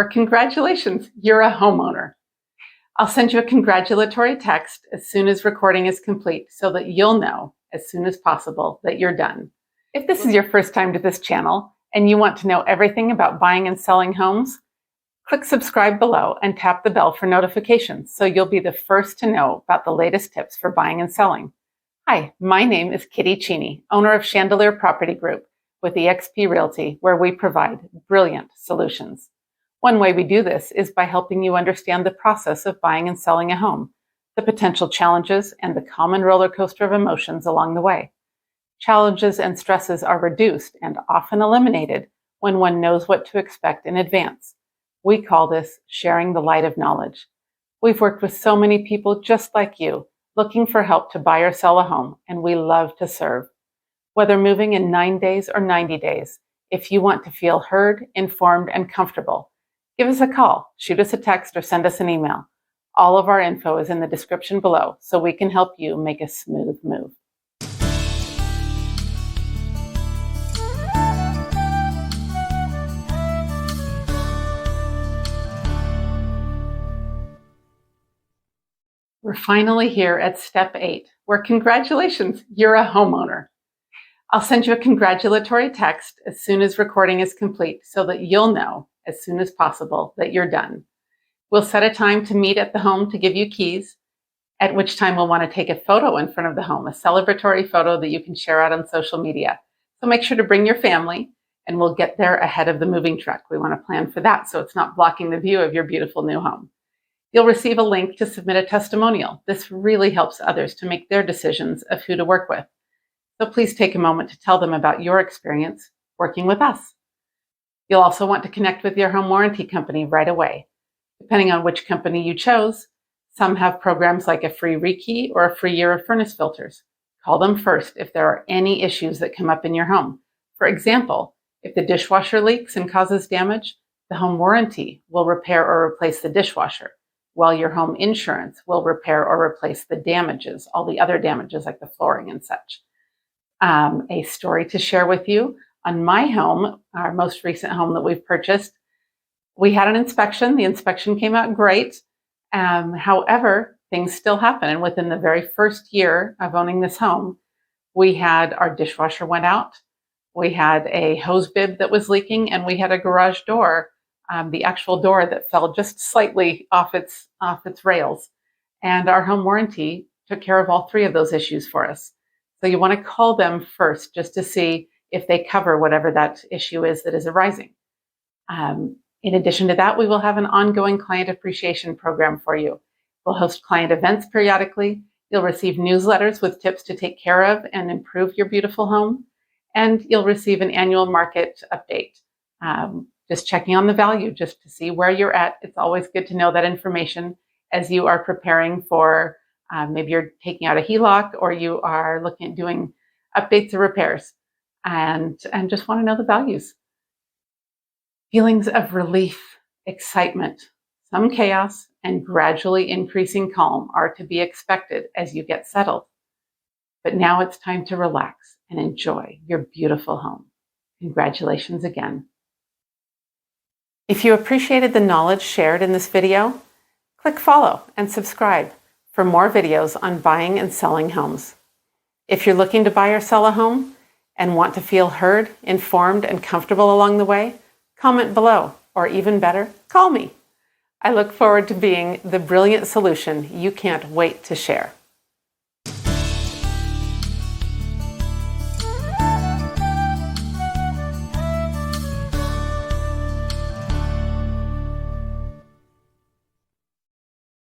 Or congratulations, you're a homeowner. I'll send you a congratulatory text as soon as recording is complete so that you'll know as soon as possible that you're done. If this is your first time to this channel and you want to know everything about buying and selling homes, click subscribe below and tap the bell for notifications so you'll be the first to know about the latest tips for buying and selling. Hi, my name is Kitty Cheney, owner of Chandelier Property Group with eXp Realty, where we provide brilliant solutions. One way we do this is by helping you understand the process of buying and selling a home, the potential challenges, and the common roller coaster of emotions along the way. Challenges and stresses are reduced and often eliminated when one knows what to expect in advance. We call this sharing the light of knowledge. We've worked with so many people just like you, looking for help to buy or sell a home, and we love to serve. Whether moving in 9 days or 90 days, if you want to feel heard, informed, and comfortable, give us a call, shoot us a text, or send us an email. All of our info is in the description below so we can help you make a smooth move. We're finally here at step 8, where congratulations, you're a homeowner. I'll send you a congratulatory text as soon as recording is complete so that you'll know as soon as possible that you're done. We'll set a time to meet at the home to give you keys, at which time we'll want to take a photo in front of the home, a celebratory photo that you can share out on social media. So make sure to bring your family, and we'll get there ahead of the moving truck. We want to plan for that so it's not blocking the view of your beautiful new home. You'll receive a link to submit a testimonial. This really helps others to make their decisions of who to work with. So please take a moment to tell them about your experience working with us. You'll also want to connect with your home warranty company right away. Depending on which company you chose, some have programs like a free rekey or a free year of furnace filters. Call them first if there are any issues that come up in your home. For example, if the dishwasher leaks and causes damage, the home warranty will repair or replace the dishwasher, while your home insurance will repair or replace the damages, all the other damages like the flooring and such. A story to share with you. On my home, our most recent home that we've purchased, we had an inspection. The inspection came out great. However, things still happen. And within the very first year of owning this home, we had our dishwasher went out. We had a hose bib that was leaking, and we had a garage door, the actual door that fell just slightly off its rails. And our home warranty took care of all 3 of those issues for us. So you want to call them first just to see if they cover whatever that issue is that is arising. In addition to that, we will have an ongoing client appreciation program for you. We'll host client events periodically. You'll receive newsletters with tips to take care of and improve your beautiful home. And you'll receive an annual market update, just checking on the value just to see where you're at. It's always good to know that information as you are preparing for maybe you're taking out a HELOC or you are looking at doing updates or repairs and just want to know the values. Feelings of relief, excitement, some chaos, and gradually increasing calm are to be expected as you get settled. But now it's time to relax and enjoy your beautiful home. Congratulations again. If you appreciated the knowledge shared in this video, click follow and subscribe for more videos on buying and selling homes. If you're looking to buy or sell a home and want to feel heard, informed, and comfortable along the way, comment below, or even better, call me. I look forward to being the brilliant solution you can't wait to share.